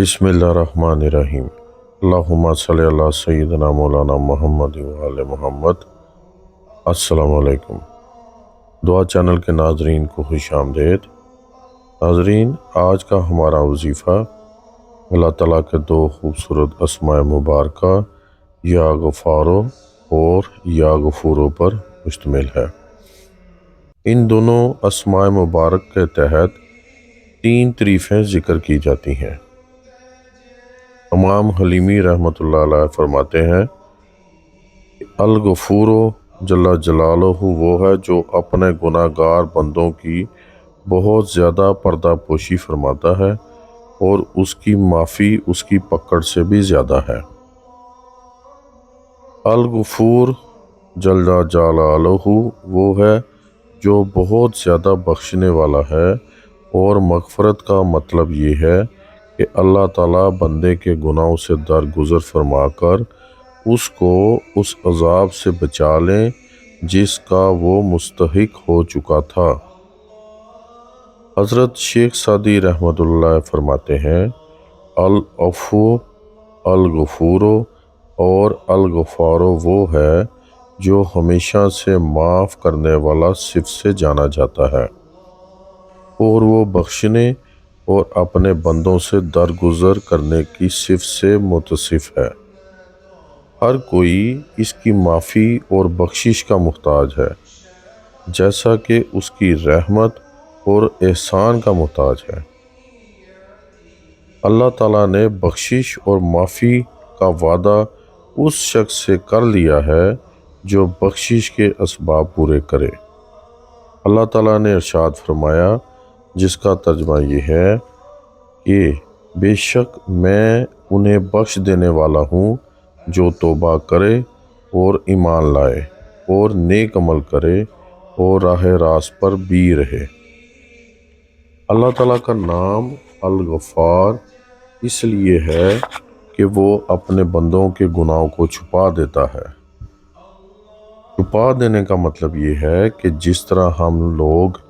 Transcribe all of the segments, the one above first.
بسم اللہ الرحمن الرحیم۔ اللہم صلی علی سیدنا مولانا محمد و آل محمد۔ السلام علیکم۔ دعا چینل کے ناظرین کو خوش آمدید۔ ناظرین، آج کا ہمارا وظیفہ اللہ تعالیٰ کے دو خوبصورت اسماء مبارکہ یا غفارو اور یا غفورو پر مشتمل ہے۔ ان دونوں اسماء مبارک کے تحت 3 تعریفیں ذکر کی جاتی ہیں۔ امام حلیمی رحمۃ اللہ علیہ فرماتے ہیں، الغفور جل جلالہ وہ ہے جو اپنے گناہ گار بندوں کی بہت زیادہ پردہ پوشی فرماتا ہے اور اس کی معافی اس کی پکڑ سے بھی زیادہ ہے۔ الغفور جل جلالہ وہ ہے جو بہت زیادہ بخشنے والا ہے، اور مغفرت کا مطلب یہ ہے کہ اللہ تعالیٰ بندے کے گناہوں سے درگزر فرما کر اس کو اس عذاب سے بچا لیں جس کا وہ مستحق ہو چکا تھا۔ حضرت شیخ سعدی رحمۃ اللہ فرماتے ہیں، العفو، الغفور اور الغفار وہ ہے جو ہمیشہ سے معاف کرنے والا صفت سے جانا جاتا ہے، اور وہ بخشنے اور اپنے بندوں سے درگزر کرنے کی صفت سے متصف ہے۔ ہر کوئی اس کی معافی اور بخشش کا محتاج ہے، جیسا کہ اس کی رحمت اور احسان کا محتاج ہے۔ اللہ تعالیٰ نے بخشش اور معافی کا وعدہ اس شخص سے کر لیا ہے جو بخشش کے اسباب پورے کرے۔ اللہ تعالیٰ نے ارشاد فرمایا، جس کا ترجمہ یہ ہے کہ بے شک میں انہیں بخش دینے والا ہوں جو توبہ کرے اور ایمان لائے اور نیک عمل کرے اور راہ راست پر بھی رہے۔ اللہ تعالیٰ کا نام الغفار اس لیے ہے کہ وہ اپنے بندوں کے گناہوں کو چھپا دیتا ہے۔ چھپا دینے کا مطلب یہ ہے کہ جس طرح ہم لوگ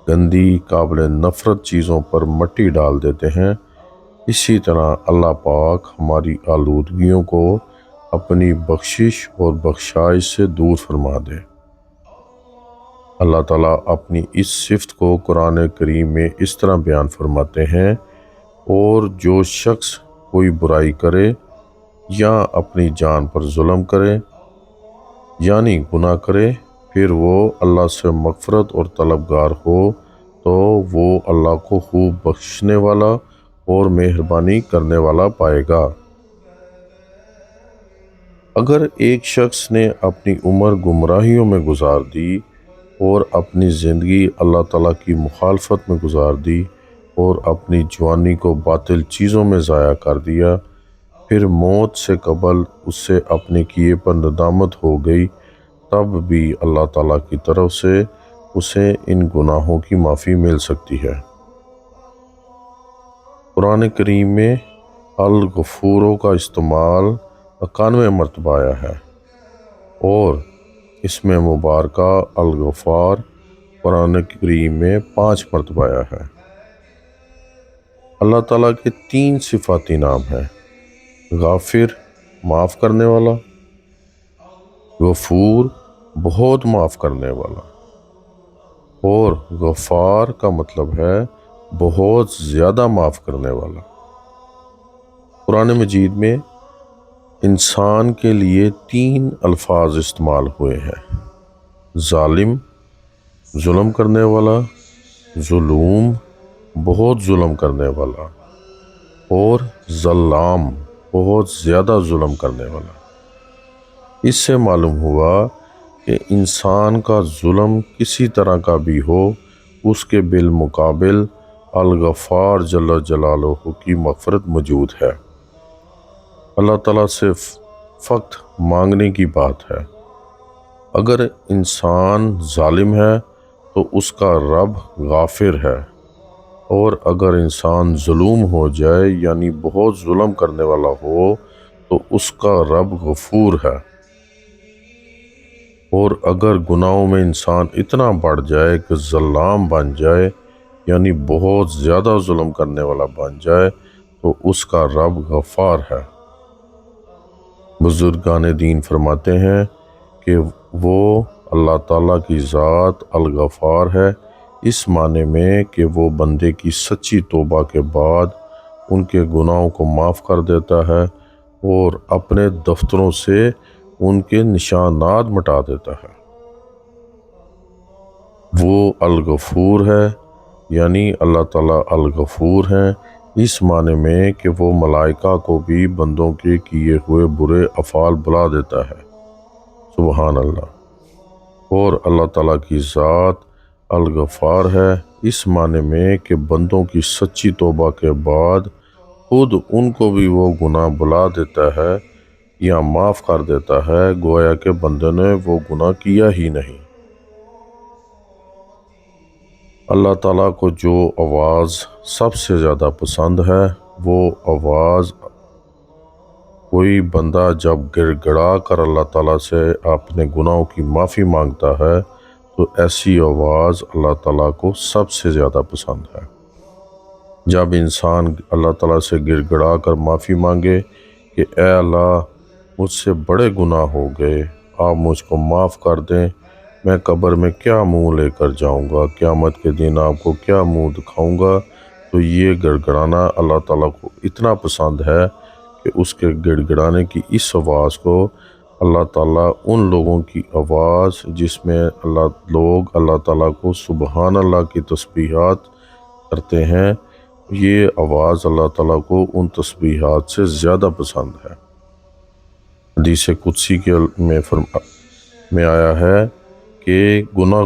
گندی قابل نفرت چیزوں پر مٹی ڈال دیتے ہیں، اسی طرح اللہ پاک ہماری آلودگیوں کو اپنی بخشش اور بخشائش سے دور فرما دے۔ اللہ تعالیٰ اپنی اس صفت کو قرآن کریم میں اس طرح بیان فرماتے ہیں، اور جو شخص کوئی برائی کرے یا اپنی جان پر ظلم کرے یعنی گناہ کرے، پھر وہ اللہ سے مغفرت اور طلبگار ہو تو وہ اللہ کو خوب بخشنے والا اور مہربانی کرنے والا پائے گا۔ اگر ایک شخص نے اپنی عمر گمراہیوں میں گزار دی اور اپنی زندگی اللہ تعالیٰ کی مخالفت میں گزار دی اور اپنی جوانی کو باطل چیزوں میں ضائع کر دیا، پھر موت سے قبل اس سے اپنے کیے پر ندامت ہو گئی، تب بھی اللہ تعالیٰ کی طرف سے اسے ان گناہوں کی معافی مل سکتی ہے۔ قرآن کریم میں الغفور کا استعمال 91 مرتبہ آیا ہے، اور اس میں مبارکہ الغفار قرآن کریم میں 5 مرتبہ آیا ہے۔ اللہ تعالیٰ کے 3 صفاتی نام ہیں، غافر معاف کرنے والا، غفور بہت معاف کرنے والا، اور غفار کا مطلب ہے بہت زیادہ معاف کرنے والا۔ قرآن مجید میں انسان کے لیے 3 الفاظ استعمال ہوئے ہیں، ظالم ظلم کرنے والا، ظلوم بہت ظلم کرنے والا، اور ظلام بہت زیادہ ظلم کرنے والا۔ اس سے معلوم ہوا کہ انسان کا ظلم کسی طرح کا بھی ہو، اس کے بالمقابل الغفار جل جلالہ کی مغفرت موجود ہے۔ اللہ تعالیٰ سے فقط مانگنے کی بات ہے۔ اگر انسان ظالم ہے تو اس کا رب غافر ہے، اور اگر انسان ظلم ہو جائے یعنی بہت ظلم کرنے والا ہو تو اس کا رب غفور ہے، اور اگر گناہوں میں انسان اتنا بڑھ جائے کہ ظلام بن جائے یعنی بہت زیادہ ظلم کرنے والا بن جائے، تو اس کا رب غفار ہے۔ بزرگان دین فرماتے ہیں کہ وہ اللہ تعالیٰ کی ذات الغفار ہے، اس معنی میں کہ وہ بندے کی سچی توبہ کے بعد ان کے گناہوں کو معاف کر دیتا ہے اور اپنے دفتروں سے ان کے نشانات مٹا دیتا ہے۔ وہ الغفور ہے، یعنی اللہ تعالیٰ الغفور ہیں اس معنی میں کہ وہ ملائکہ کو بھی بندوں کے کیے ہوئے برے افعال بلا دیتا ہے۔ سبحان اللہ۔ اور اللہ تعالیٰ کی ذات الغفار ہے اس معنی میں کہ بندوں کی سچی توبہ کے بعد خود ان کو بھی وہ گناہ بلا دیتا ہے یا معاف کر دیتا ہے، گویا کہ بندے نے وہ گناہ کیا ہی نہیں۔ اللہ تعالیٰ کو جو آواز سب سے زیادہ پسند ہے وہ آواز کوئی بندہ جب گڑ گڑا کر اللہ تعالیٰ سے اپنے گناہوں کی معافی مانگتا ہے تو ایسی آواز اللہ تعالیٰ کو سب سے زیادہ پسند ہے۔ جب انسان اللہ تعالیٰ سے گڑ گڑا کر معافی مانگے کہ اے اللہ مجھ سے بڑے گناہ ہو گئے، آپ مجھ کو معاف کر دیں، میں قبر میں کیا منہ لے کر جاؤں گا، قیامت کے دن آپ کو کیا منہ دکھاؤں گا، تو یہ گڑ گڑانا اللہ تعالیٰ کو اتنا پسند ہے کہ اس کے گڑ گڑانے کی اس آواز کو اللہ تعالیٰ ان لوگوں کی آواز جس میں لوگ اللہ تعالیٰ کو سبحان اللہ کی تسبیحات کرتے ہیں، یہ آواز اللہ تعالیٰ کو ان تسبیحات سے زیادہ پسند ہے۔ حدیث قدسی میں آیا ہے کہ گناہ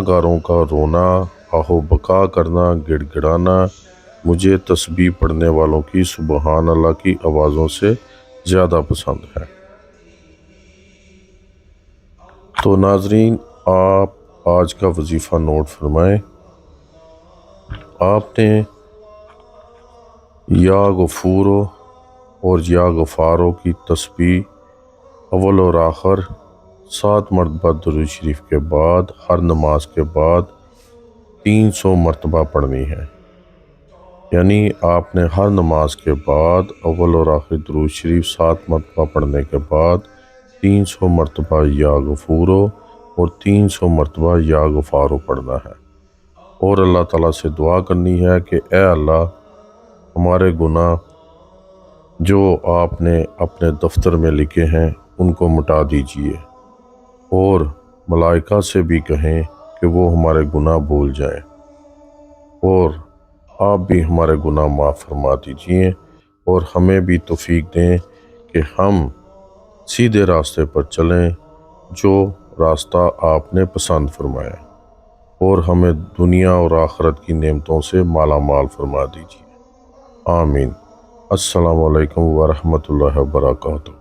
گاروں کا رونا، آہ و بکا کرنا، گڑ گڑانا مجھے تسبیح پڑھنے والوں کی سبحان اللہ کی آوازوں سے زیادہ پسند ہے۔ تو ناظرین، آپ آج کا وظیفہ نوٹ فرمائیں۔ آپ نے یا غفورو اور یا غفارو کی تسبیح اول اور آخر 7 مرتبہ درود شریف کے بعد ہر نماز کے بعد 300 مرتبہ پڑھنی ہے۔ یعنی آپ نے ہر نماز کے بعد اول اور آخر درود شریف 7 مرتبہ پڑھنے کے بعد 300 مرتبہ یا غفورو اور 300 مرتبہ یا غفارو پڑھنا ہے، اور اللہ تعالیٰ سے دعا کرنی ہے کہ اے اللہ ہمارے گناہ جو آپ نے اپنے دفتر میں لکھے ہیں ان کو مٹا دیجیے، اور ملائکہ سے بھی کہیں کہ وہ ہمارے گناہ بھول جائیں، اور آپ بھی ہمارے گناہ معاف فرما دیجیے، اور ہمیں بھی توفیق دیں کہ ہم سیدھے راستے پر چلیں جو راستہ آپ نے پسند فرمایا، اور ہمیں دنیا اور آخرت کی نعمتوں سے مالا مال فرما دیجیے۔ آمین۔ السلام علیکم ورحمۃ اللہ وبرکاتہ۔